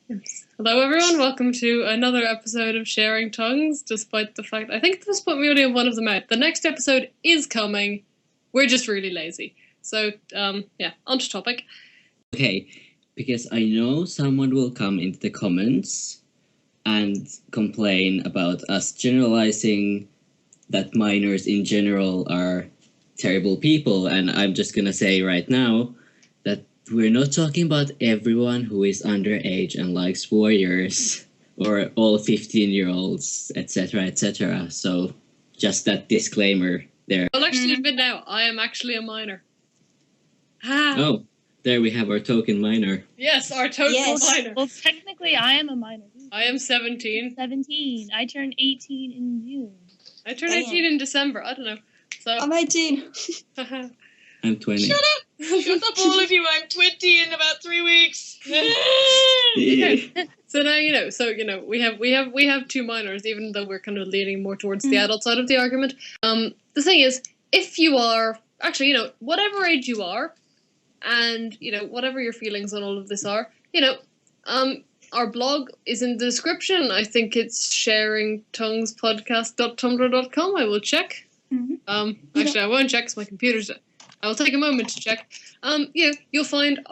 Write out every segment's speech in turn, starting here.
Yes. Hello everyone, welcome to another episode of Sharing Tongues, despite the fact I think at this point we only have one of them out. The next episode is coming, we're just really lazy. So, on to topic. Okay, because I know someone will come into the comments and complain about us generalizing that minors in general are terrible people, and I'm just gonna say right now that we're not talking about everyone who is underage and likes warriors, or all 15-year-olds, etc., etc. So, just that disclaimer there. I'll actually admit now, I am actually a minor. Oh, there we have our token minor. Yes, our token minor. Well, technically, I am a minor. I am 17. 17. I turned 18 in June. I turned 18 in December, I don't know. So I'm 18. I'm 20. Shut up, all of you! I'm 20 in about 3 weeks. So now we have two minors, even though we're kind of leaning more towards the adult side of the argument. The thing is, if you are actually, whatever age you are, and whatever your feelings on all of this are, our blog is in the description. I think it's sharingtonguespodcast.tumblr.com. I will check. Actually, I won't check because my computer's. I will take a moment to check. You'll find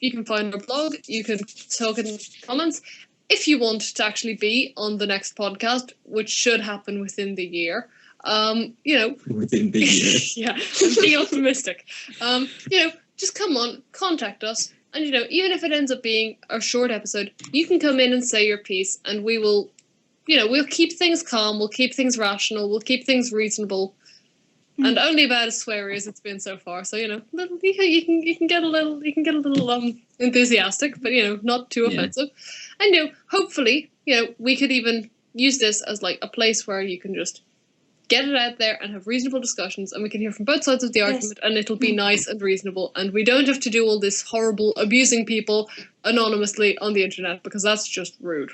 you can find our blog. You can talk in comments. If you want to actually be on the next podcast, which should happen within the year, Within the year. yeah, I'm being optimistic. Just come on, contact us, and even if it ends up being a short episode, you can come in and say your piece, and we will, we'll keep things calm, we'll keep things rational, we'll keep things reasonable. And only about as sweary as it's been so far. So you can get a little enthusiastic, but not too offensive. And hopefully we could even use this as like a place where you can just get it out there and have reasonable discussions, and we can hear from both sides of the argument, and it'll be nice and reasonable, and we don't have to do all this horrible abusing people anonymously on the internet, because that's just rude.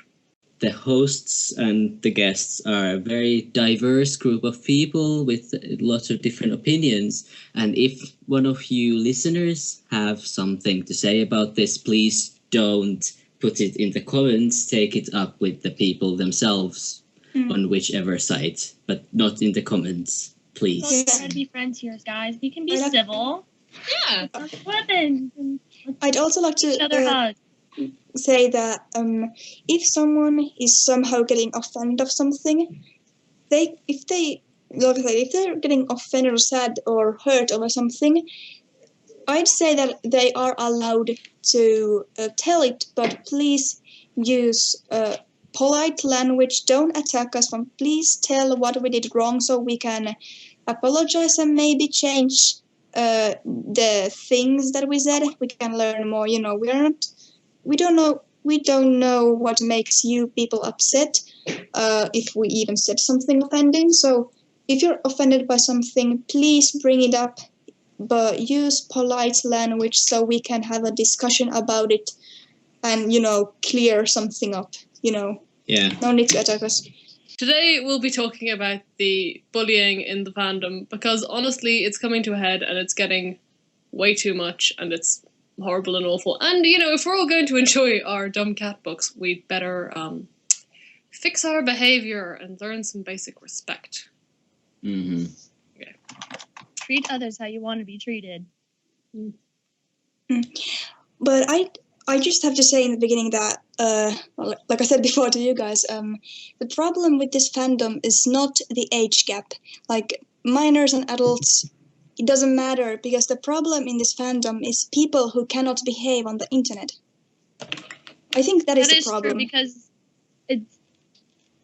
The hosts and the guests are a very diverse group of people with lots of different opinions. And if one of you listeners have something to say about this, please don't put it in the comments. Take it up with the people themselves on whichever site, but not in the comments, please. We're trying to be friends here, guys. We can be civil. Yeah. Let's weapons. I'd also like Each other to hug. say that if someone is somehow getting offended of something, if they're getting offended or sad or hurt over something, I'd say that they are allowed to tell it, but please use polite language. Don't attack us. Please tell what we did wrong so we can apologize and maybe change the things that we said. We can learn more. We don't know what makes you people upset if we even said something offending. So if you're offended by something, please bring it up, but use polite language so we can have a discussion about it and, clear something up, Yeah. No need to attack us. Today we'll be talking about the bullying in the fandom, because honestly it's coming to a head and it's getting way too much, and it's horrible and awful. And if we're all going to enjoy our dumb cat books, we'd better fix our behaviour and learn some basic respect. Mm-hmm. Okay. Treat others how you want to be treated. But I just have to say in the beginning that, like I said before to you guys, the problem with this fandom is not the age gap. Like minors and adults, it doesn't matter, because the problem in this fandom is people who cannot behave on the internet. I think that is the problem. True, because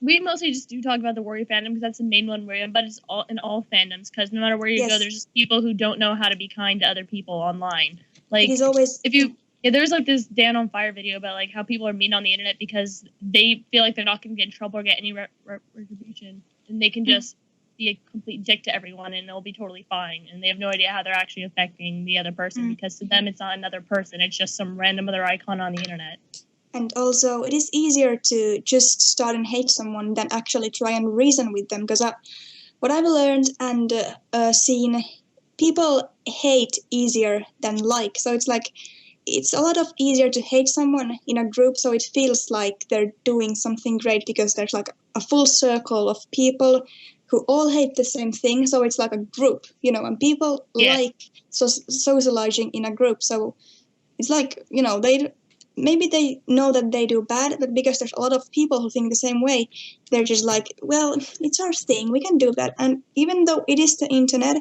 we mostly just do talk about the warrior fandom because that's the main one we're in, but it's all in all fandoms, because no matter where you go, there's just people who don't know how to be kind to other people online. Like, it is always there's like this Dan on Fire video about like how people are mean on the internet because they feel like they're not going to get in trouble or get any retribution, and they can just be a complete dick to everyone and they'll be totally fine, and they have no idea how they're actually affecting the other person, because to them it's not another person, it's just some random other icon on the internet. And also, it is easier to just start and hate someone than actually try and reason with them, because what I've learned and seen, people hate easier than like. So it's like, it's a lot of easier to hate someone in a group, so it feels like they're doing something great because there's like a full circle of people who all hate the same thing. So it's like a group, and people like socializing in a group. So it's like, maybe they know that they do bad, but because there's a lot of people who think the same way, they're just like, well, it's our thing, we can do that. And even though it is the internet,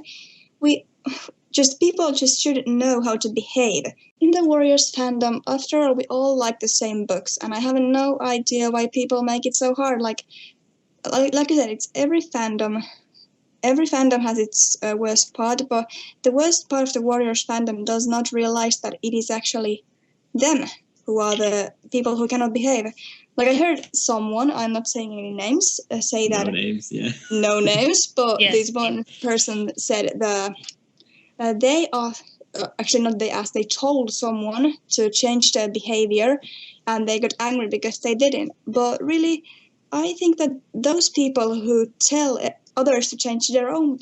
people just shouldn't know how to behave. In the Warriors fandom, after all, we all like the same books, and I have no idea why people make it so hard. Like I said, it's every fandom has its worst part, but the worst part of the Warriors fandom does not realize that it is actually them who are the people who cannot behave. Like I heard someone, I'm not saying any names, say that... No names, yeah. No names, but this one person said they are... actually, not they asked, they told someone to change their behavior, and they got angry because they didn't. But really, I think that those people who tell others to change their own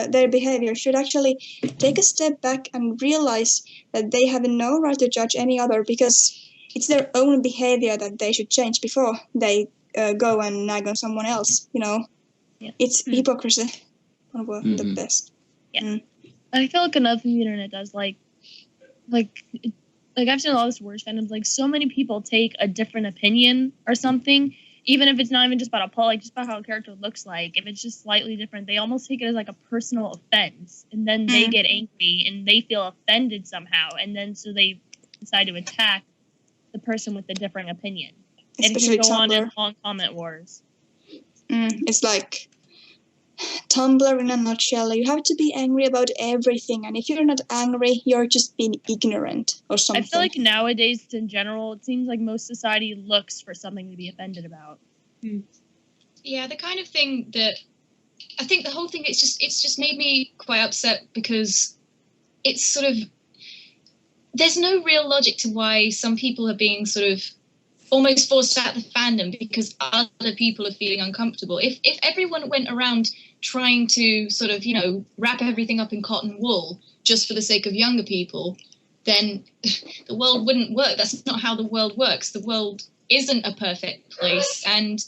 their behavior should actually take a step back and realize that they have no right to judge any other, because it's their own behavior that they should change before they go and nag on someone else. It's hypocrisy on the best. I feel like another thing the internet does, like I've seen a lot of this Warriors fandoms, like so many people take a different opinion or something, even if it's not even just about a poll, like just about how a character looks like. If it's just slightly different, they almost take it as like a personal offense, and then they get angry and they feel offended somehow, and then so they decide to attack the person with the different opinion. Especially and can go Tumblr. on in long comment wars. It's like Tumblr in a nutshell. You have to be angry about everything, and if you're not angry, you're just being ignorant or something. I feel like nowadays, in general, it seems like most society looks for something to be offended about. Yeah, the kind of thing that I think the whole thing, it's just made me quite upset, because it's sort of, there's no real logic to why some people are being sort of almost forced out of the fandom because other people are feeling uncomfortable. If everyone went around trying to sort of, wrap everything up in cotton wool just for the sake of younger people, then the world wouldn't work. That's not how the world works. The world isn't a perfect place. And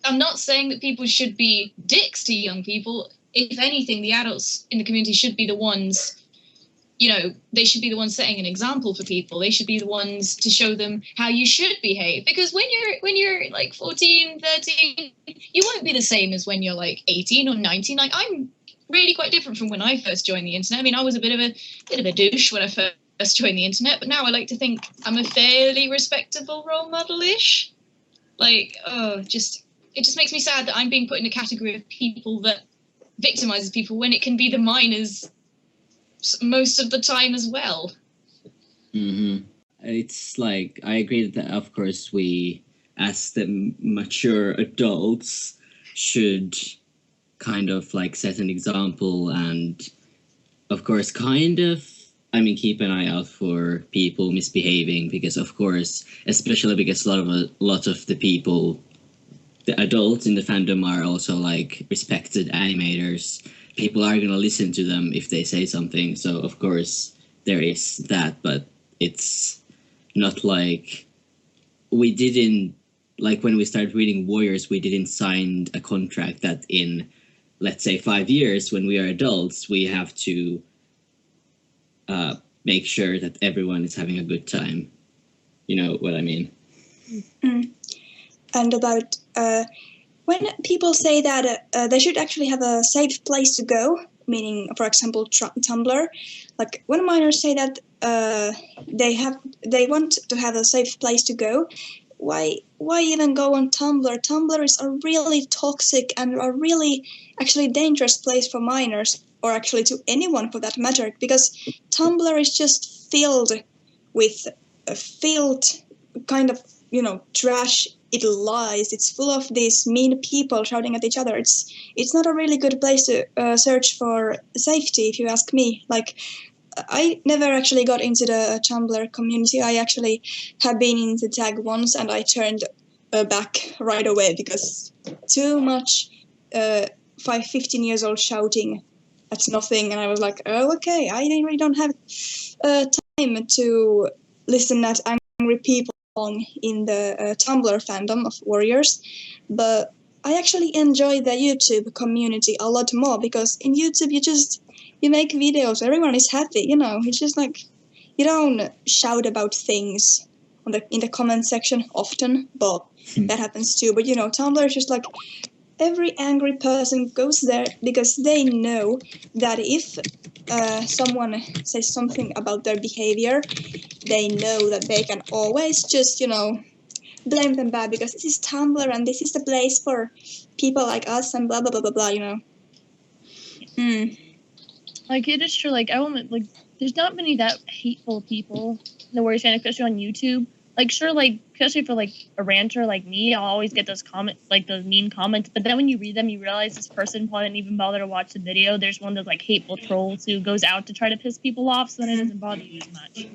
I'm not saying that people should be dicks to young people. If anything, the adults in the community should be the ones, they should be the ones setting an example for people. They should be the ones to show them how you should behave. Because when you're like 14, 13, you won't be the same as when you're like 18 or 19. Like, I'm really quite different from when I first joined the internet. I mean, I was a bit of a douche when I first joined the internet, but now I like to think I'm a fairly respectable role model-ish. Like, it just makes me sad that I'm being put in a category of people that victimizes people when it can be the minors most of the time as well. It's like, I agree that of course we, as the mature adults, should kind of like set an example, and of course keep an eye out for people misbehaving, because of course, especially because a lot of the people, the adults in the fandom, are also like respected animators. People are going to listen to them if they say something. So, of course, there is that. But it's not like we didn't, like when we started reading Warriors, we didn't sign a contract that in, let's say, 5 years, when we are adults, we have to make sure that everyone is having a good time. You know what I mean? And about... when people say that they should actually have a safe place to go, meaning, for example, Tumblr, like when minors say that they want to have a safe place to go, why even go on Tumblr? Tumblr is a really toxic and a really actually dangerous place for minors, or actually to anyone for that matter, because Tumblr is just filled with kind of, trash. It lies. It's full of these mean people shouting at each other. It's not a really good place to search for safety, if you ask me. Like, I never actually got into the Tumblr community. I actually have been in the tag once, and I turned back right away because too much 15 years old shouting at nothing, and I was like, oh, okay, I really don't have time to listen at angry people in the Tumblr fandom of Warriors, but I actually enjoy the YouTube community a lot more because in YouTube you make videos, everyone is happy, it's just like you don't shout about things in the comment section often, but that happens too. But Tumblr is just like every angry person goes there because they know that if someone says something about their behavior, they know that they can always just blame them bad because this is Tumblr and this is the place for people like us and blah blah blah blah blah. Like it is true. Like I won't like. There's not many that hateful people in the Warriors fan, especially on YouTube. Like sure, like especially for like a ranter like me, I'll always get those comments, like those mean comments. But then when you read them, you realize this person probably didn't even bother to watch the video. There's one of those like hateful trolls who goes out to try to piss people off, so then it doesn't bother you as much.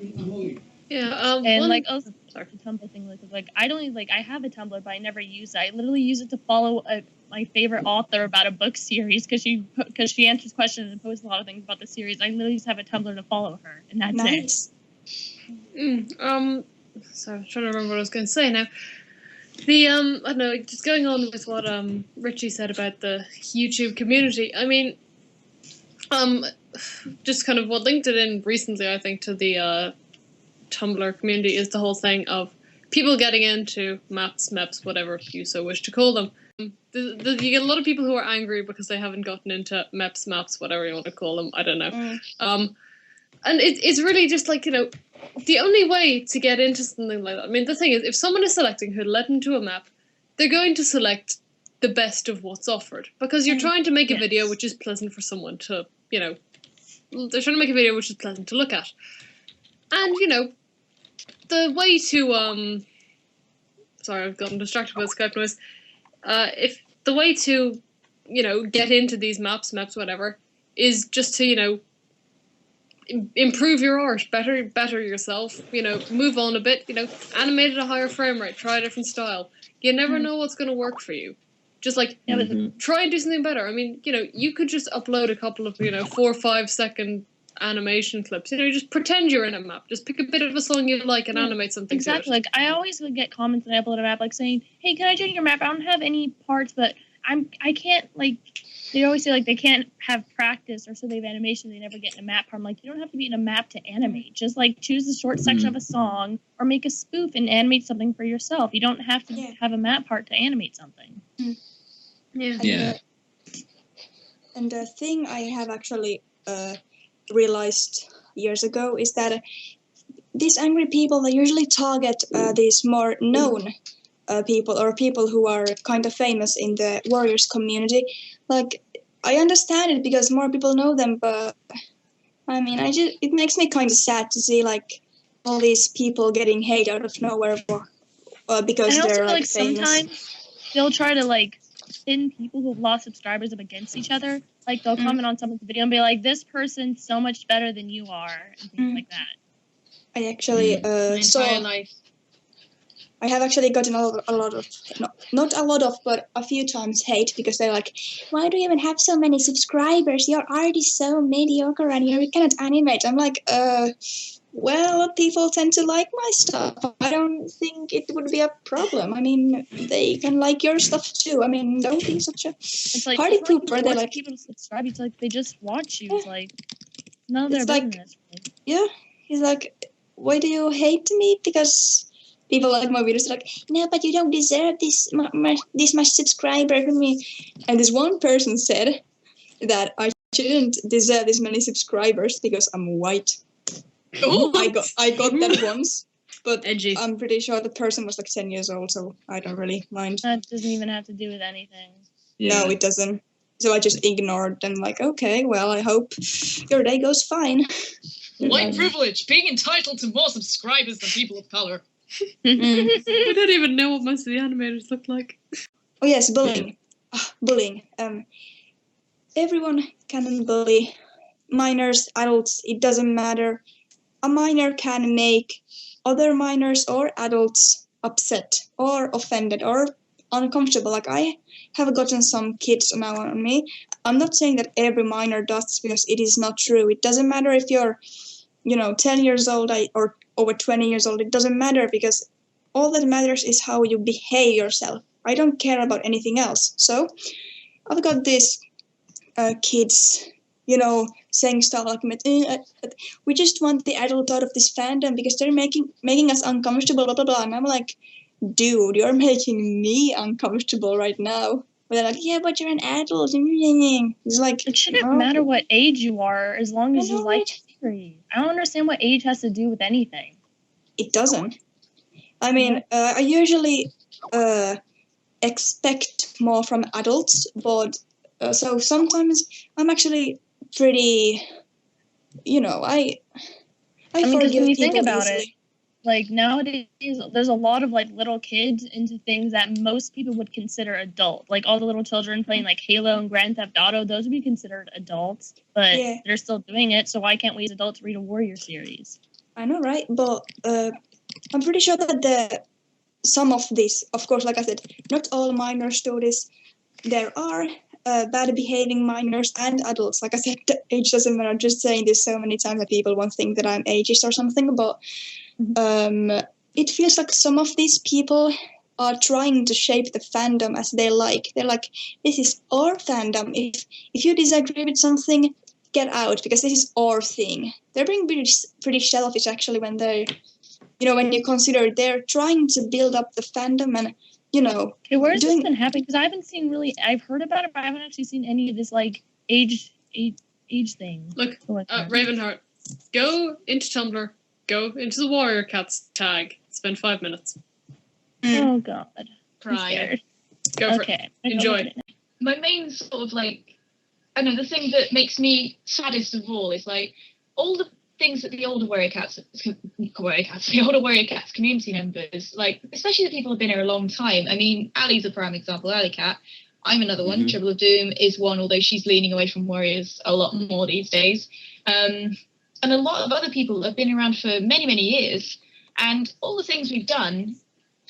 Yeah. And like also, sorry, the Tumblr thing. Like I don't even, like I have a Tumblr, but I never use it. I literally use it to follow my favorite author about a book series because she answers questions and posts a lot of things about the series. I literally just have a Tumblr to follow her, and that's Nice. it. So I'm trying to remember what I was going to say now. The I don't know, just going on with what Richie said about the YouTube community. I mean, just kind of what linked it in recently, I think, to the Tumblr community is the whole thing of people getting into maps, meps, whatever you so wish to call them. You get a lot of people who are angry because they haven't gotten into meps, maps, whatever you want to call them. I don't know. And it's really just like, the only way to get into something like that, I mean, the thing is, if someone is selecting who to let into a map, they're going to select the best of what's offered. Because you're trying to make a video which is pleasant for someone to, they're trying to make a video which is pleasant to look at. And, the way to, sorry, I've gotten distracted by the Skype noise. If the way to, get into these maps, whatever, is just to, improve your art, better yourself, move on a bit, animate at a higher frame rate, try a different style. You never know what's going to work for you. Just like, try and do something better. I mean, you could just upload a couple of, 4 or 5 second animation clips. Just pretend you're in a map. Just pick a bit of a song you like and animate something exactly. to it. Like I always would get comments when I upload a map, like saying, "Hey, can I join your map? I don't have any parts, but I can't like." They always say like they can't have practice or so they have animation. They never get in a map part. I'm like, you don't have to be in a map to animate. Just like choose a short section of a song or make a spoof and animate something for yourself. You don't have to have a map part to animate something. Yeah. And the thing I have actually realized years ago is that these angry people, they usually target these more known people or people who are kind of famous in the Warriors community. Like, I understand it because more people know them, but I mean, it makes me kind of sad to see like all these people getting hate out of nowhere because and they're also, like famous. Sometimes they'll try to like pin people who've lost subscribers up against each other. Like they'll comment on someone's video and be like, "This person's so much better than you are," and things like that. I actually entire life. I have actually gotten a lot of, not a lot of, but a few times hate because they're like, "Why do you even have so many subscribers? Your art is so mediocre and you cannot animate." I'm like, well, people tend to like my stuff. I don't think it would be a problem. I mean, they can like your stuff too. I mean, don't be such a like, party pooper. They like people to subscribe. It's like they just watch you. It's like none of their business. Yeah, he's like, "Why do you hate me?" Because people like my videos. Like, "No, but you don't deserve this much subscriber from me." And this one person said that I shouldn't deserve this many subscribers because I'm white. Oh, I got that once, but Edgy. I'm pretty sure the person was like 10 years old, so I don't really mind. That doesn't even have to do with anything. Yeah. No, it doesn't. So I just ignored them. Like, okay, well, I hope your day goes fine. White privilege, being entitled to more subscribers than people of color. I don't even know what most of the animators look like. Oh yes, bullying. Bullying. Everyone can bully. Minors, adults, it doesn't matter. A minor can make other minors or adults upset or offended or uncomfortable. Like, I have gotten some kids now on me. I'm not saying that every minor does this because it is not true. It doesn't matter if you're, 10 years old or over 20 years old, it doesn't matter, because all that matters is how you behave yourself. I don't care about anything else. So I've got these kids, saying stuff like, we just want the adult out of this fandom because they're making us uncomfortable, blah, blah, blah. And I'm like, dude, you're making me uncomfortable right now. But they're like, yeah, but you're an adult. It's like, It shouldn't matter what age you are as long as you like the series. I don't understand what age has to do with anything. It doesn't. I mean, I usually expect more from adults, but so sometimes I'm actually pretty, I mean, because forgive when you people think about easily. it, like nowadays, there's a lot of like little kids into things that most people would consider adult. Like all the little children playing like Halo and Grand Theft Auto, those would be considered adults, but they're still doing it. So why can't we as adults read a Warrior series? I know, right? But I'm pretty sure that some of this, of course, like I said, not all minors do this. There are bad behaving minors and adults. Like I said, age doesn't matter. I'm just saying this so many times that people won't think that I'm ageist or something, but it feels like some of these people are trying to shape the fandom as they like. They're like, this is our fandom. If you disagree with something, get out, because this is our thing. They're being pretty selfish, actually, when they, when you consider they're trying to build up the fandom and, Okay, where has this been happening? Because I haven't seen I've heard about it, but I haven't actually seen any of this, like, age thing. Look, Ravenheart, go into Tumblr, go into the Warrior Cats tag, spend 5 minutes. Oh, God. Cry. Go for it. Enjoy. My main sort of, like, I know, the thing that makes me saddest of all is, like, all the things that the older Warrior Cats, the older Warrior Cats community members, like, especially the people who've been here a long time. I mean, Ali's a prime example, Ali Cat. I'm another one. Triple of Doom is one, although she's leaning away from Warriors a lot more these days. And a lot of other people have been around for many, many years. And all the things we've done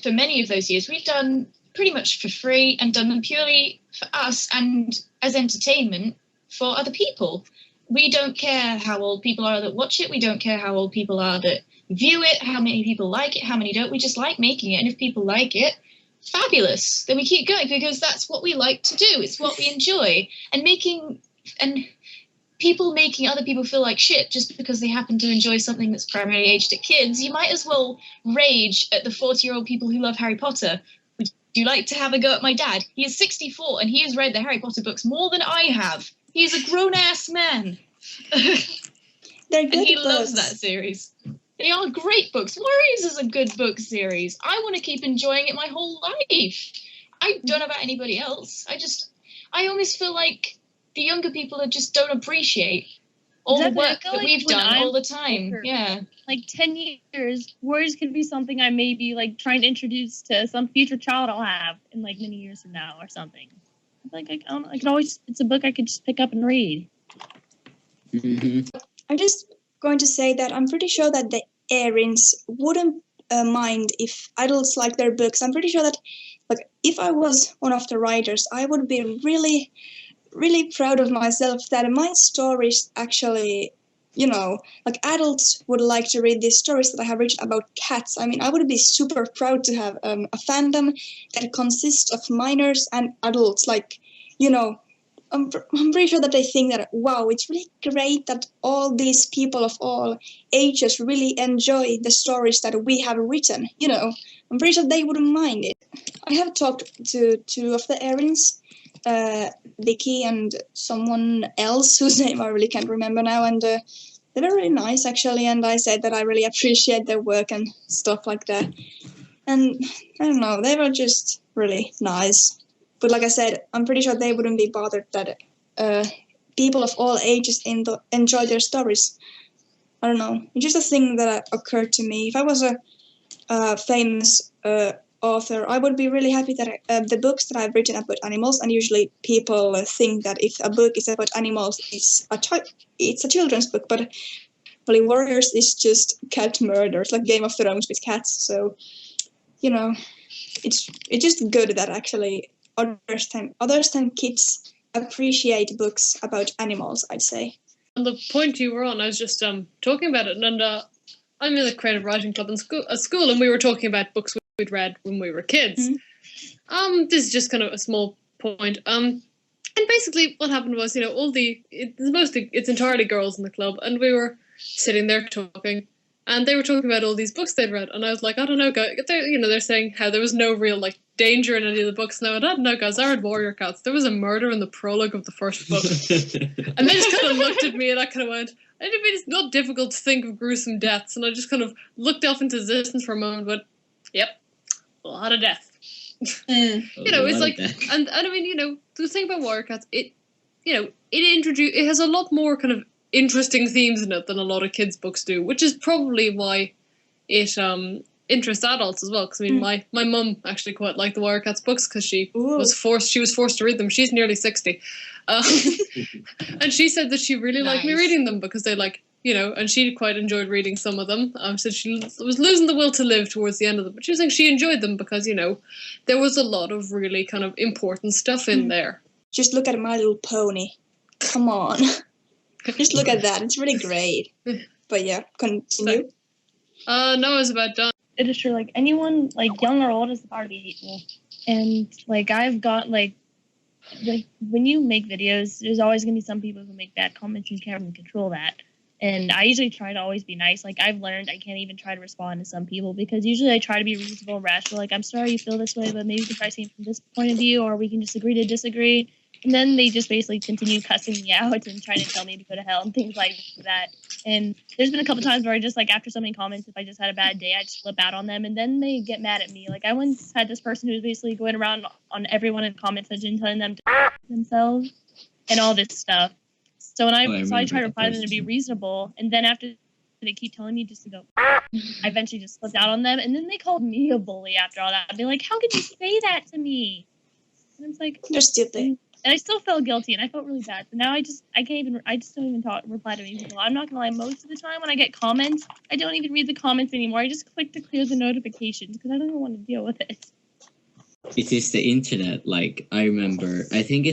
for many of those years, we've done pretty much for free and done them purely for us and as entertainment for other people. We don't care how old people are that watch it. We don't care how old people are that view it, how many people like it, how many don't. We just like making it. And if people like it, fabulous. Then we keep going, because that's what we like to do. It's what we enjoy. And people making other people feel like shit just because they happen to enjoy something that's primarily aimed at kids, you might as well rage at the 40-year-old people who love Harry Potter. Would you like to have a go at my dad? He is 64 and he has read the Harry Potter books more than I have. He's a grown-ass man. They're good and he books. loves that series. They are great books. Warriors is a good book series. I want to keep enjoying it my whole life. I don't know about anybody else. I almost feel like the younger people just don't appreciate all the work that we've done all the time. Older, yeah. Like 10 years, Warriors could be something I may be like trying to introduce to some future child I'll have in like many years from now or something. Like I could always, it's a book I could just pick up and read. I'm just going to say that I'm pretty sure that the Aarons wouldn't mind if adults like their books. I'm pretty sure that, like, if I was one of the writers, I would be really, really proud of myself that my stories actually, like, adults would like to read these stories that I have written about cats. I mean, I would be super proud to have a fandom that consists of minors and adults. Like, I'm pretty sure that they think that, wow, it's really great that all these people of all ages really enjoy the stories that we have written. I'm pretty sure they wouldn't mind it. I have talked to two of the Aarons, Vicky and someone else whose name I really can't remember now, and they were really nice, actually, and I said that I really appreciate their work and stuff like that. And I don't know, they were just really nice. But like I said, I'm pretty sure they wouldn't be bothered that people of all ages enjoy their stories. I don't know. It's just a thing that occurred to me. If I was a famous author, I would be really happy that the books that I've written about animals, and usually people think that if a book is about animals, it's a children's book, but really Warriors is just cat murders, like Game of Thrones with cats. So, it's just good that actually others than kids appreciate books about animals, I'd say. On the point you were on, I was just talking about it, and I I'm in the creative writing club at school, and we were talking about books we'd read when we were kids. This is just kind of a small point. And basically, what happened was, it's entirely girls in the club, and we were sitting there talking, and they were talking about all these books they'd read, and I was like, I don't know, guys. They're saying how there was no real danger in any of the books. No, I don't know, guys. I read Warrior Cats. There was a murder in the prologue of the first book, and they just kind of looked at me, and I kind of went, I mean, it's not difficult to think of gruesome deaths, and I just kind of looked off into existence for a moment, but yep, a lot of death. It's like, and I mean, the thing about Warrior Cats, it has a lot more kind of interesting themes in it than a lot of kids' books do, which is probably why it interests adults as well. Because I mean, my mum actually quite liked the Warrior Cats books because she was forced to read them. She's nearly 60, and she said that she really liked me reading them because they and she quite enjoyed reading some of them. So she was losing the will to live towards the end of them, but she was saying she enjoyed them because there was a lot of really kind of important stuff in there. Just look at My Little Pony. Come on. Just look at that. It's really great. But yeah, continue. No, I was about done. It is true. Anyone, young or old, has the power to be hateful. And, I've got, when you make videos, there's always going to be some people who make bad comments and you can't really control that. And I usually try to always be nice. I've learned I can't even try to respond to some people because usually I try to be reasonable and rational. I'm sorry you feel this way, but maybe we can try seeing it from this point of view, or we can just agree to disagree. And then they just basically continue cussing me out and trying to tell me to go to hell and things like that. And there's been a couple times where I just, after so many comments, if I just had a bad day, I just flip out on them. And then they get mad at me. I once had this person who was basically going around on everyone in the comment section telling them to themselves and all this stuff. So I try to reply to them to be reasonable. And then after they keep telling me just to go, I eventually just flipped out on them. And then they called me a bully after all that. I'd be like, how could you say that to me? And it's like, you're stupid. And I still felt guilty, and I felt really bad. So now I just don't even reply to any people. I'm not gonna lie, most of the time when I get comments, I don't even read the comments anymore. I just click to clear the notifications because I don't even want to deal with it. It is the internet. I remember, I think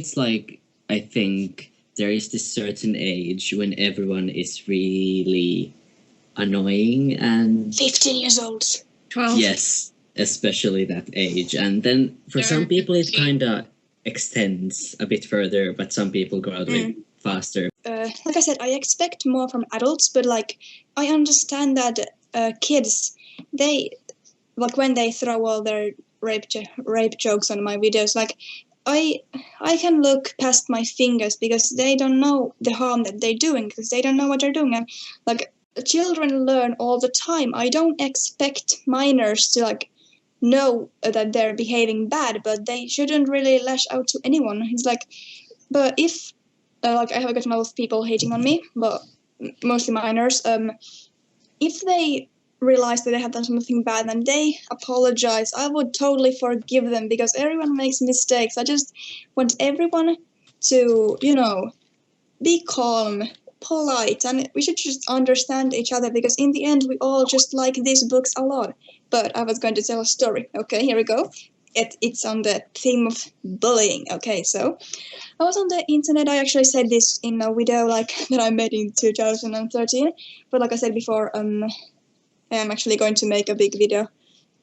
there is this certain age when everyone is really annoying and 15 years old. 12. Yes, especially that age. And then for some people it kind of extends a bit further, but some people grow out of it faster. Like I said, I expect more from adults, but I understand that kids, they when they throw all their rape jokes on my videos, I can look past my fingers because they don't know the harm that they're doing, because they don't know what they're doing. And children learn all the time. I don't expect minors to know that they're behaving bad, but they shouldn't really lash out to anyone. It's but if I have gotten a lot of people hating on me, but mostly minors, if they realize that they have done something bad and they apologize, I would totally forgive them because everyone makes mistakes. I just want everyone to, be calm, polite, and we should just understand each other because in the end we all just like these books a lot. But I was going to tell a story. Okay, here we go. It's on the theme of bullying. Okay, so I was on the internet. I actually said this in a video that I made in 2013. But like I said before, I am actually going to make a big video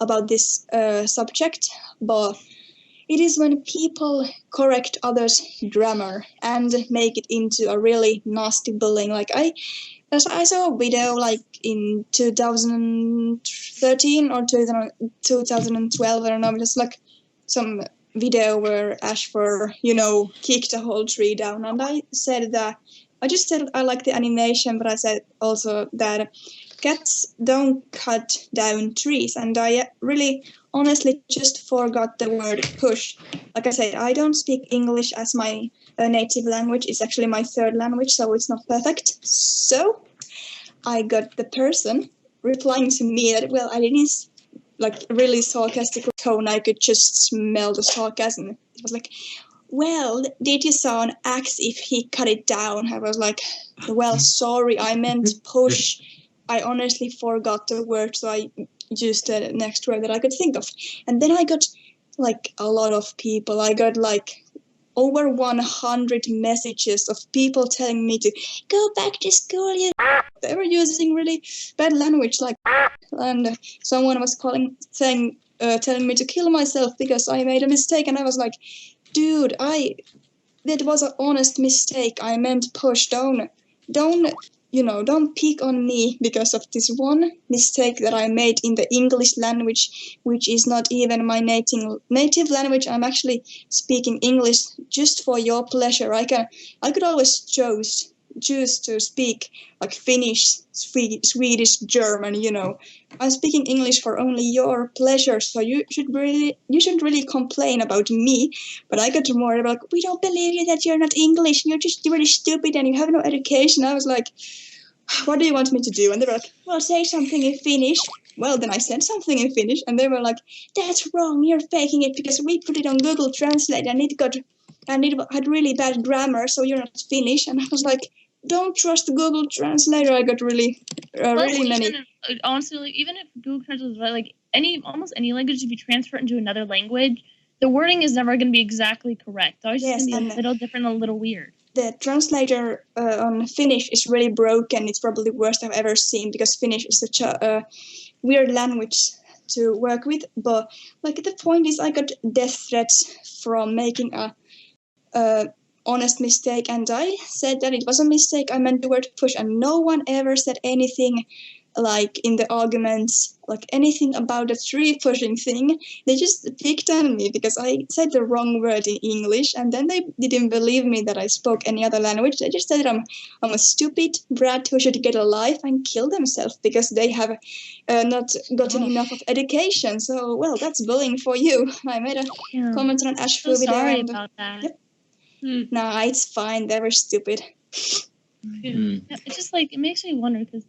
about this subject. But it is when people correct others' grammar and make it into a really nasty bullying. I saw a video in 2013 or 2012, I don't know, just some video where Ashford, kicked a whole tree down. And I said that, I just said I like the animation, but I said also that cats don't cut down trees. And I really honestly just forgot the word push. Like I said, I don't speak English as my native language. It's actually my third language, so it's not perfect. So I got the person replying to me that, well, I didn't really sarcastic tone. I could just smell the sarcasm. It was well, did you saw an axe if he cut it down? I was well, sorry, I meant push. I honestly forgot the word, so I used the next word that I could think of. And then I got a lot of people. I got over 100 messages of people telling me to go back to school. They were using really bad language, like, and someone was telling me to kill myself because I made a mistake, and I was like, dude, that was an honest mistake. I meant push. Don't pick on me because of this one mistake that I made in the English language, which is not even my native language. I'm actually speaking English just for your pleasure. I could always choose to speak like Finnish, Swedish, German. I'm speaking English for only your pleasure. So you shouldn't really complain about me. But I got more like, we don't believe you that you're not English. You're just really stupid and you have no education. I was like, what do you want me to do? And they were like, well, say something in Finnish. Well, then I said something in Finnish, and they were like, that's wrong. You're faking it because we put it on Google Translate, and it had really bad grammar, so you're not Finnish. And I was like, don't trust Google Translator. I got really many. Honestly, even if Google Translate is right, like almost any language, if you transfer it into another language, the wording is never going to be exactly correct. It's always going to be a little different, a little weird. The translator on Finnish is really broken. It's probably the worst I've ever seen because Finnish is such a weird language to work with. But like the point is, I got death threats from making a honest mistake, and I said that it was a mistake. I meant the word push, and no one ever said anything like in the arguments, like anything about the tree pushing thing. They just picked on me because I said the wrong word in English, and then they didn't believe me that I spoke any other language. They just said I'm a stupid brat who should get a life and kill themselves because they have not gotten enough of education. So, well, that's bullying for you. I made a comment on an Ashfur video. Sorry about that. Yep. Nah, it's fine. They were stupid. It's just like, it makes me wonder because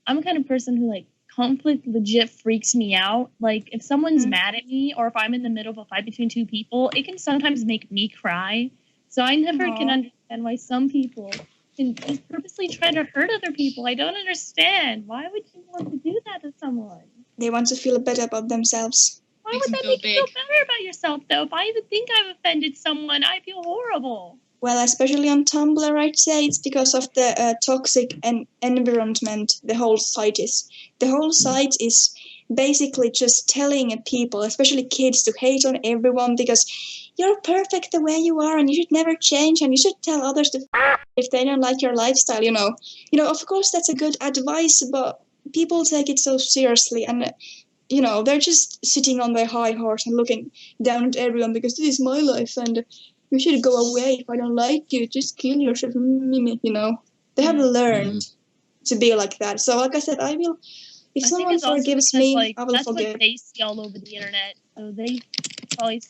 I'm the kind of person who, like, conflict legit freaks me out. Like, if someone's mad at me or if I'm in the middle of a fight between two people, it can sometimes make me cry. So I never can understand why some people can just purposely try to hurt other people. I don't understand. Why would you want to do that to someone? They want to feel better about themselves. Why would that make you feel better about yourself, though? If I even think I've offended someone, I feel horrible. Well, especially on Tumblr, I'd say it's because of the toxic environment the whole site is. The whole site is basically just telling people, especially kids, to hate on everyone because you're perfect the way you are and you should never change and you should tell others to if they don't like your lifestyle, of course, that's a good advice, but people take it so seriously and, they're just sitting on their high horse and looking down at everyone because this is my life and you should go away. If I don't like you, just kill yourself. They have learned to be like that. So, like I said, I will. If someone forgives me, I will that's forgive. That's what they see all over the internet. So they probably,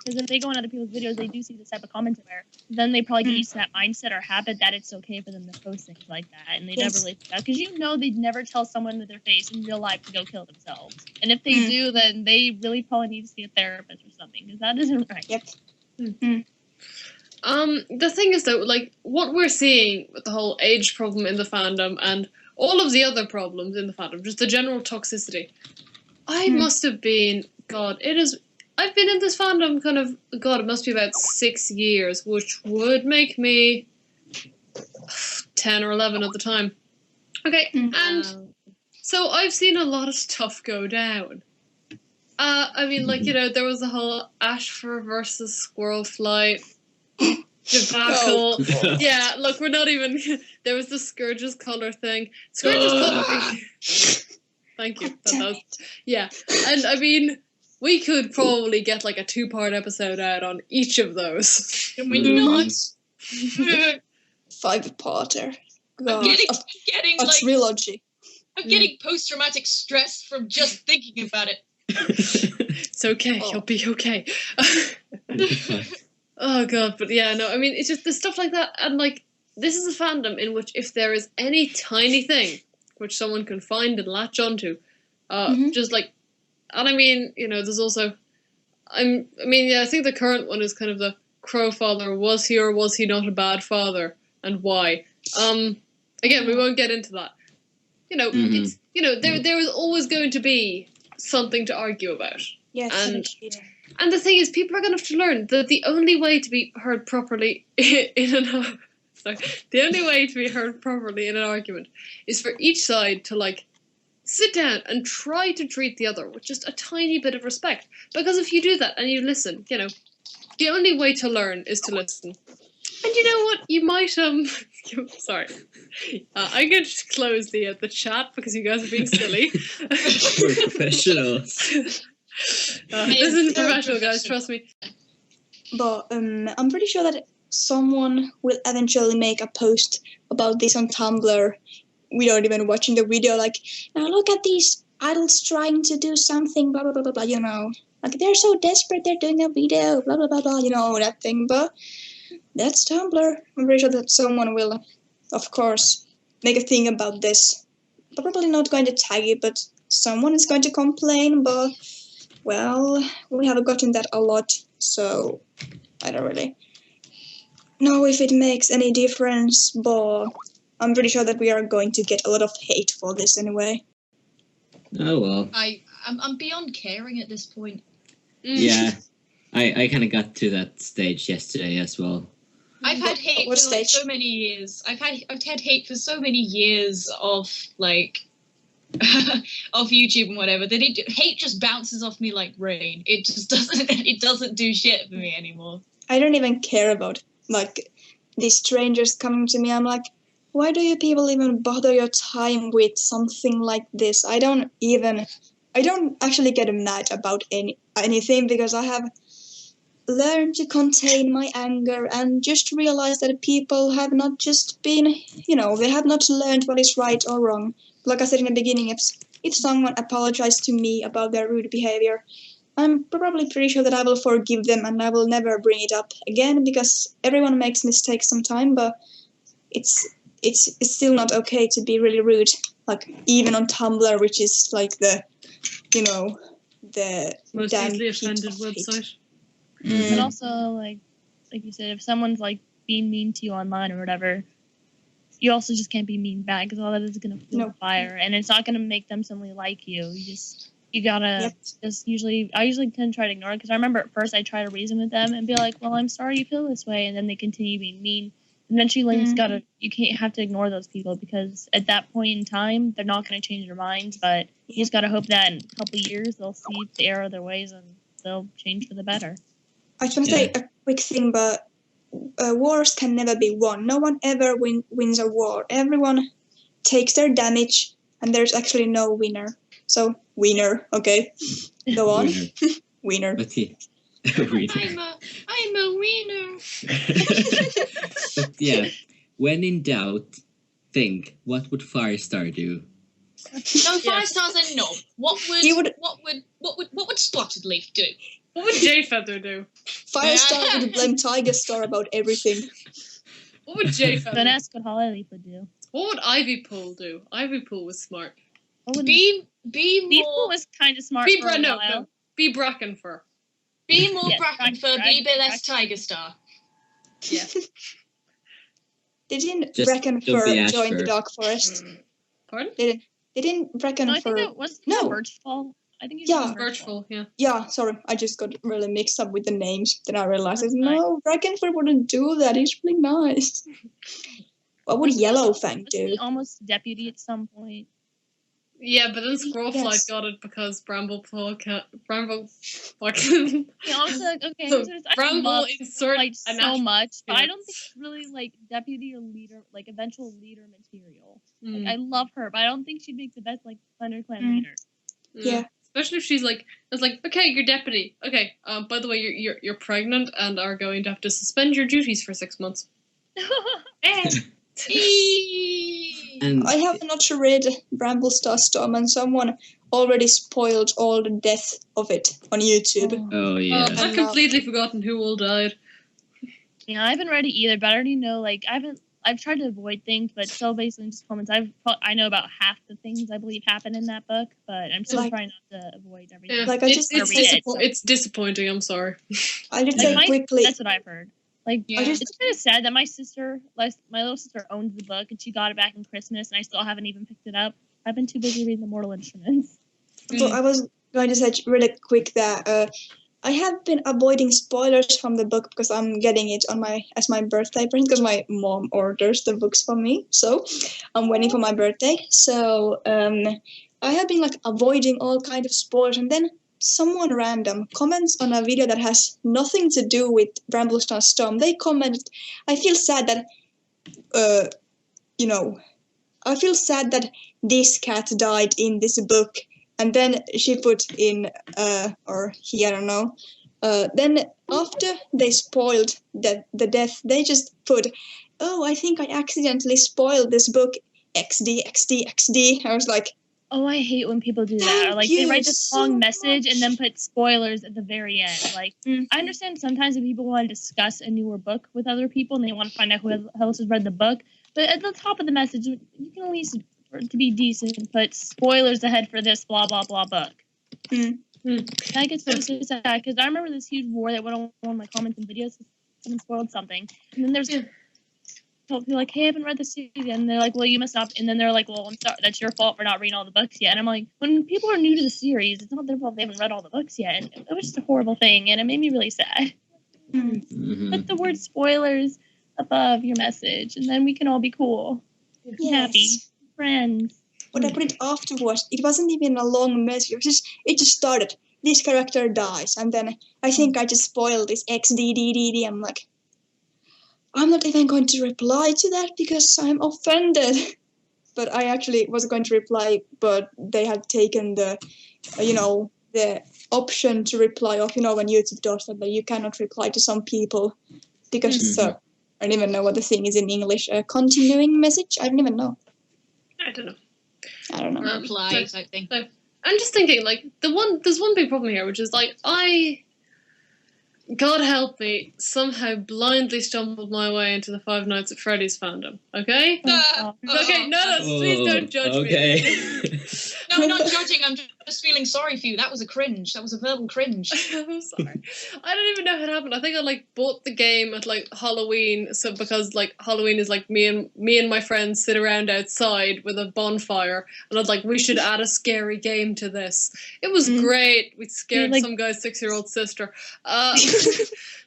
because if they go on other people's videos, they do see this type of comments where then they probably get used to that mindset or habit that it's okay for them to post things like that, and they never really because they'd never tell someone to their face in real life to go kill themselves. And if they do, then they really probably need to see a therapist or something because that isn't right. Yep. The thing is though, like what we're seeing with the whole age problem in the fandom and all of the other problems in the fandom, just the general toxicity. I must have been I've been in this fandom it must be about 6 years, which would make me 10 or 11 at the time. Okay, and so I've seen a lot of stuff go down. There was the whole Ashfur versus Squirrelfly debacle. Yeah, look, we're not even... There was the Scourge's Color thing. Scourge's Color... Thank you. And we could probably get like a 2-part episode out on each of those. Can we not? 5-parter. I'm getting a trilogy. I'm getting post-traumatic stress from just thinking about it. It's okay. You'll be okay. Oh god, but yeah, no, it's just the stuff like that, and like this is a fandom in which if there is any tiny thing which someone can find and latch onto, just like, and there's also, I think the current one is kind of the Crow father. Was he or was he not a bad father, and why? Again, we won't get into that. It's there is always going to be something to argue about. Yes, and And the thing is, people are going to have to learn that the only way to be heard properly the only way to be heard properly in an argument is for each side to like sit down and try to treat the other with just a tiny bit of respect. Because if you do that and you listen, the only way to learn is to listen. And you know what? You might sorry, I'm going to close the chat because you guys are being silly. We're professionals. This isn't professional, guys. Trust me. But I'm pretty sure that someone will eventually make a post about this on Tumblr without even watching the video. Like, now look at these idols trying to do something, blah blah blah blah blah. Like they're so desperate, they're doing a video, blah blah blah blah. That thing. But that's Tumblr. I'm pretty sure that someone will, of course, make a thing about this. Probably not going to tag it, but someone is going to complain. But well, we haven't gotten that a lot, so I don't really know if it makes any difference, but I'm pretty sure that we are going to get a lot of hate for this anyway. Oh well. I'm beyond caring at this point. Yeah, I kind of got to that stage yesterday as well. I've had hate for like so many years. I've had hate for so many years of like of YouTube and whatever that hate just bounces off me like rain. It just doesn't do shit for me anymore. I don't even care about like these strangers coming to me. I'm like, why do you people even bother your time with something like this? I don't actually get mad about anything because I have learned to contain my anger and just realize that people have not just been, they have not learned what is right or wrong. Like I said in the beginning, if someone apologized to me about their rude behavior, I'm probably pretty sure that I will forgive them and I will never bring it up again because everyone makes mistakes sometime, but it's still not okay to be really rude, like even on Tumblr, which is like the most easily offended website. But also, like you said, if someone's like being mean to you online or whatever, you also just can't be mean back because all that is going to fuel the fire, and it's not going to make them suddenly like you. You gotta just I usually tend to try to ignore it because I remember at first I try to reason with them and be like, well, I'm sorry you feel this way, and then they continue being mean. And then you can't have to ignore those people because at that point in time, they're not going to change their minds, but you just got to hope that in a couple of years they'll see the error of their ways and they'll change for the better. I just want to say a quick thing, but wars can never be won. No one ever wins a war. Everyone takes their damage, and there's actually no winner. So, winner, okay? Go on. Winner. Okay. I'm a winner. But yeah, when in doubt, think, what would Firestar do? No, Firestar said no. What would Spotted Leaf do? What would Jayfeather do? Firestar would blame Tiger Star about everything. What would Jayfeather do? Then ask what Hollyleaf would do. What would Ivypool do? Ivypool was smart. Be Ivypool was kind of smart for a while. Be Brackenfur. Be more Brackenfur, be a bit less Tiger Star. Yeah. Didn't Brackenfur join the Dark Forest? Pardon? Didn't Brackenfur... No, I think it was Birchfall. I think it was Birchfall, yeah. Yeah, sorry. I just got really mixed up with the names. Then I realized, no, Brackenfur wouldn't do that. He's really nice. What would Yellowfang do? He almost deputy at some point. Yeah, but then Scrollflight got it because Bramblepaw fucking... He also, okay, so I love insert so much, but I don't think she's really, like, deputy or leader, like, eventual leader material. Like, I love her, but I don't think she'd make the best, like, ThunderClan leader. Yeah. Especially if she's like, it's like, okay, you're deputy. Okay, by the way, you're pregnant and are going to have to suspend your duties for 6 months. And I have not read Bramblestar Storm, and someone already spoiled all the death of it on YouTube. Oh yeah. I've completely forgotten who all died. Yeah, I haven't read it either, but I already know. Like, I've tried to avoid things, but still, based on just comments, I know about half the things I believe happen in that book, but I'm still trying not to avoid everything. Yeah, it's disappointing. I'm sorry. I just say quickly. That's what I've heard. Like, it's kind of sad that my little sister owns the book, and she got it back in Christmas, and I still haven't even picked it up. I've been too busy reading the Mortal Instruments. So I was going to say really quick that I have been avoiding spoilers from the book because I'm getting it on as my birthday present because my mom orders the books for me. So I'm waiting for my birthday. So I have been like avoiding all kind of spoilers, and then someone random comments on a video that has nothing to do with Bramblestone Storm. They comment, I feel sad that I feel sad that this cat died in this book. And then she put in, or he, I don't know. Then after they spoiled the death, they just put, oh, I think I accidentally spoiled this book, XD, XD, XD. I was like, oh, I hate when people do that. Or like they write this long message and then put spoilers at the very end. Like, I understand sometimes if people want to discuss a newer book with other people and they want to find out who else has read the book, but at the top of the message, you can at least, to be decent, put spoilers ahead for this blah blah blah book. That gets so sad because I remember this huge war that went on one of my comments and videos. Someone spoiled something, and then there's people like, "Hey, I haven't read this series," and they're like, "Well, you must not." And then they're like, "Well, I'm sorry, that's your fault for not reading all the books yet." And I'm like, when people are new to the series, it's not their fault they haven't read all the books yet. And it was just a horrible thing, and it made me really sad. Put the word spoilers above your message, and then we can all be cool, happy friends. But I put it afterwards. It wasn't even a long message. It just started. This character dies, and then I think I just spoiled this XDDDD. I'm like, I'm not even going to reply to that because I'm offended. But I actually was going to reply, but they had taken the, the option to reply off. When YouTube does that, you cannot reply to some people because I don't even know what the thing is in English. A continuing message? I don't even know. I don't know. Reply type thing. So, I'm just thinking, like, there's one big problem here, which is, like, God help me, somehow blindly stumbled my way into the Five Nights at Freddy's fandom, okay? Okay, no, please don't judge me. Okay. No, I'm not judging, I'm just feeling sorry for you. That was a cringe. That was a verbal cringe. I'm sorry. I don't even know how it happened. I think I, like, bought the game at, like, Halloween, so because, like, Halloween is, like, me and my friends sit around outside with a bonfire, and I was like, we should add a scary game to this. It was great. We scared some guy's 6-year-old sister.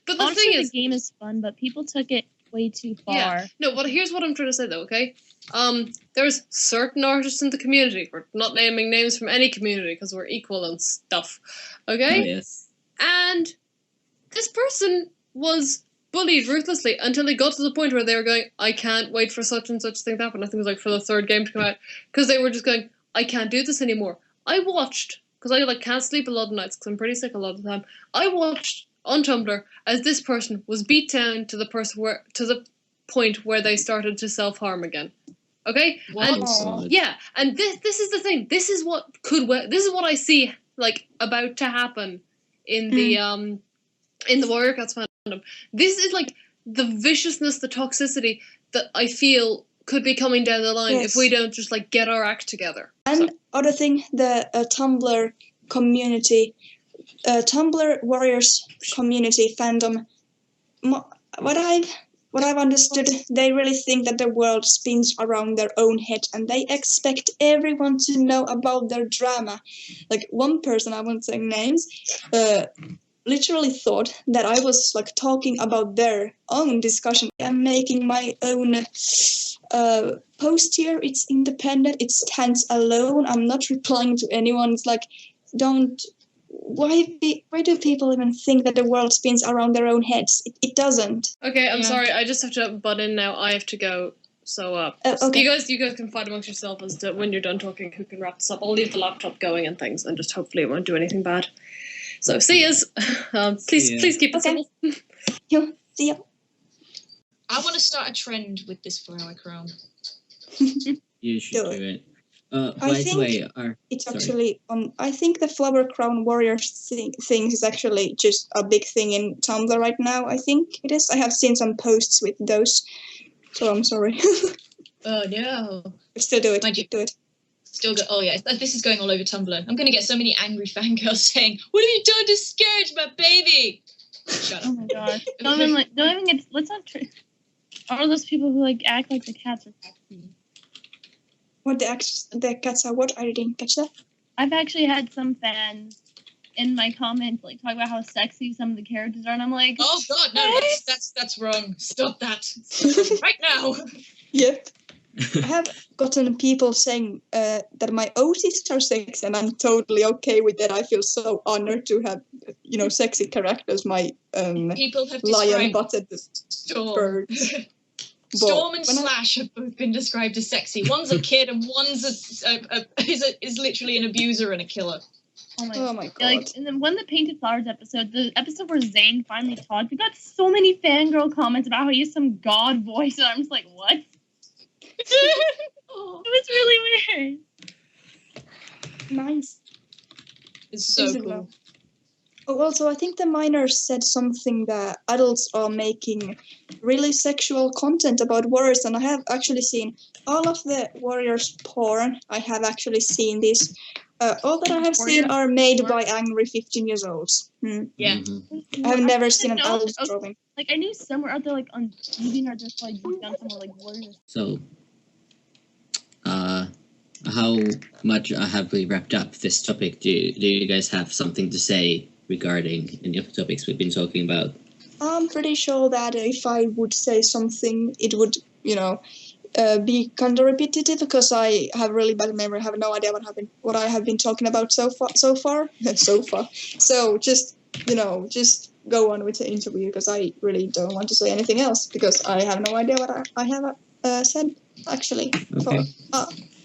But the honestly, thing is, the game is fun, but people took it way too far. Yeah. No, but here's what I'm trying to say, though, okay? There's certain artists in the community. We're not naming names from any community because we're equal and stuff, okay? Oh, yes. And this person was bullied ruthlessly until he got to the point where they were going, I can't wait for such and such thing to happen. I think it was like for the third game to come out. Because they were just going, I can't do this anymore. I watched, because I can't sleep a lot of nights because I'm pretty sick a lot of the time. I watched on Tumblr as this person was beat down to the point where they started to self-harm again. Okay? What? And this is the thing. This is what I see like about to happen in the Warrior Cats fandom. This is like the viciousness, the toxicity that I feel could be coming down the line if we don't just like get our act together. And other thing, the Tumblr community, Tumblr Warriors community fandom. What I've understood, they really think that the world spins around their own head, and they expect everyone to know about their drama. Like one person, I won't say names, literally thought that I was like talking about their own discussion. I'm making my own post here. It's independent. It stands alone. I'm not replying to anyone. It's like, why do people even think that the world spins around their own heads? It doesn't. Okay, I'm sorry. I just have to butt in now. I have to go. So okay. You guys can fight amongst yourselves as to when you're done talking who can wrap this up. I'll leave the laptop going and things, and just hopefully it won't do anything bad. So see yous. Please keep it simple. See ya. I want to start a trend with this 4-hour crown. You should do it. By the way, it's actually I think the Flower Crown Warriors thing is actually just a big thing in Tumblr right now. I think it is. I have seen some posts with those, so I'm sorry. Oh no! But still do it. Do it. Still go. Oh yeah, this is going all over Tumblr. I'm going to get so many angry fangirls saying, "What have you done to scourge my baby?" Shut up. Oh my god! Don't even get. Let's not. Are those people who like act like the cats are cats? What the cats are what? I didn't catch that. I've actually had some fans in my comments, like, talk about how sexy some of the characters are, and I'm like, Oh God, no, what? that's wrong. Stop that. Stop it right now. Yep. I have gotten people saying that my OCs are sexy, and I'm totally okay with that. I feel so honored to have, sexy characters. My People have lion described butted Storm. birds. Storm and when I- Slash have both been described as sexy. One's a kid and one's is literally an abuser and a killer. Oh my Oh my god. Like, and then when the Painted Flowers episode, the episode where Zane finally talked, we got so many fangirl comments about how he has some god voice, and I'm just like, what? Oh, It was really weird. Nice. it's so Is it cool. love? Oh, also, I think the minors said something that adults are making really sexual content about warriors, and I have actually seen all of the warriors porn. I have actually seen this. All that I have seen are made by angry 15 years olds. Yeah. Mhm. I have never seen an didn't know if- adult drawing. Like, I knew somewhere out there, like, on TV or just, like, done somewhere, like, Warriors. So, how much have we wrapped up this topic? Do you guys have something to say regarding any of the topics we've been talking about? I'm pretty sure that if I would say something, it would, be kind of repetitive because I have really bad memory. I have no idea what I have been talking about so far. So just, just go on with the interview because I really don't want to say anything else because I have no idea what I have said actually. Okay.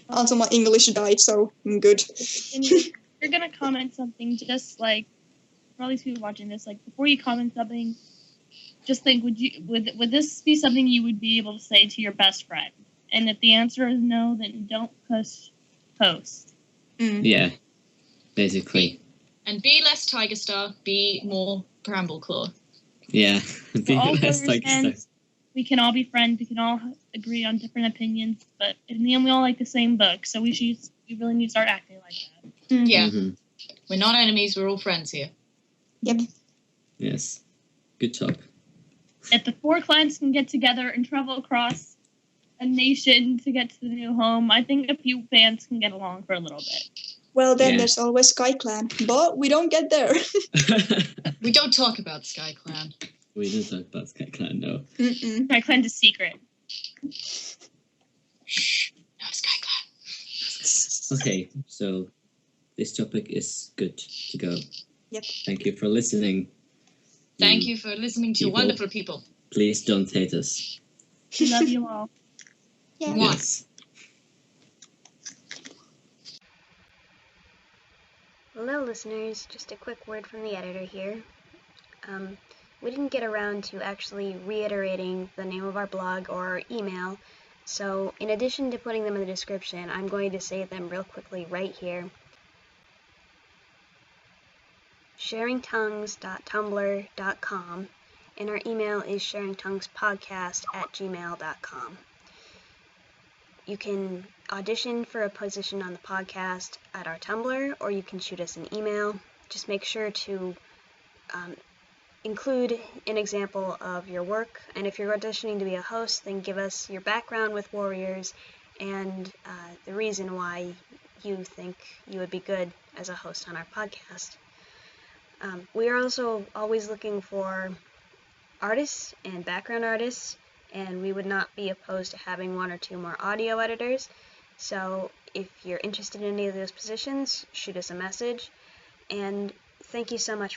Also, my English died, so I'm good. And if you're gonna comment something, just, like, for all these people watching this, like, before you comment something, just think, would this be something you would be able to say to your best friend? And if the answer is no, then don't post. Yeah, basically. And be less Tiger Star, be more Brambleclaw. Yeah, be all less Warriors like fans, we can all be friends. We can all agree on different opinions, but in the end, we all like the same book. So we really need to start acting like that. Yeah. Mm-hmm. We're not enemies, we're all friends here. Yep. Yes. Good talk. If the 4 clans can get together and travel across a nation to get to the new home, I think a few fans can get along for a little bit. Well, then Yeah. there's always Sky Clan, but we don't get there. We don't talk about Sky Clan. We didn't talk about Sky Clan, no. Mm-mm. My clan's a secret. Shh. No Sky Clan. Okay, so this topic is good to go. Yep. Thank you for listening. Thank you for listening to People. wonderful people. Please don't hate us. We love you all. Yeah. Mwah. Yes. Hello listeners, just a quick word from the editor here. We didn't get around to actually reiterating the name of our blog or our email, so in addition to putting them in the description, I'm going to say them real quickly right here. sharingtongues.tumblr.com, and our email is sharingtonguespodcast@gmail.com. You can audition for a position on the podcast at our Tumblr, or you can shoot us an email. Just make sure to include an example of your work, and if you're auditioning to be a host, then give us your background with Warriors and the reason why you think you would be good as a host on our podcast. We are also always looking for artists and background artists, and we would not be opposed to having 1 or 2 more audio editors. So if you're interested in any of those positions, shoot us a message. And thank you so much